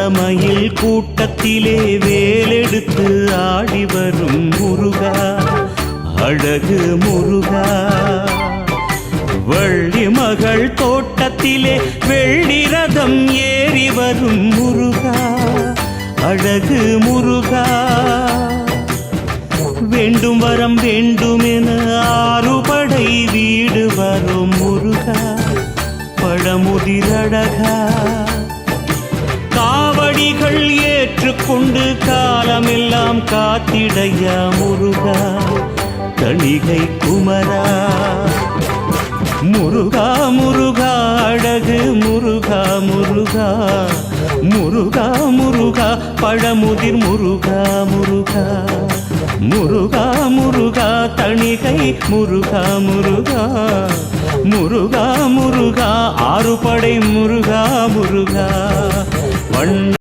வண்ணமயில் கூட்டத்திலே வேலெடுத்து ஆடி வரும் முருகா, அழகு முருகா. வள்ளி மகள் தோட்டத்திலே வெள்ளி ரதம் ஏறி வரும் முருகா, அழகு முருகா. வேண்டும் வரம் வேண்டுமென ஆறுபடை வீடு வரும் முருகா, பழமுதிரழகா. காவடிகள் ஏற்றுக்கொண்டு காலமெல்லாம் காத்திடையா முருகா, தணிகை குமரா. முருகா முருகா அழகு முருகா முருகா, முருகா முருகா பழமுதிர் முருகா முருகா, முருகா முருகா தணிகை முருகா முருகா, முருகா முருகா ஆறுபடை முருகா முருகா.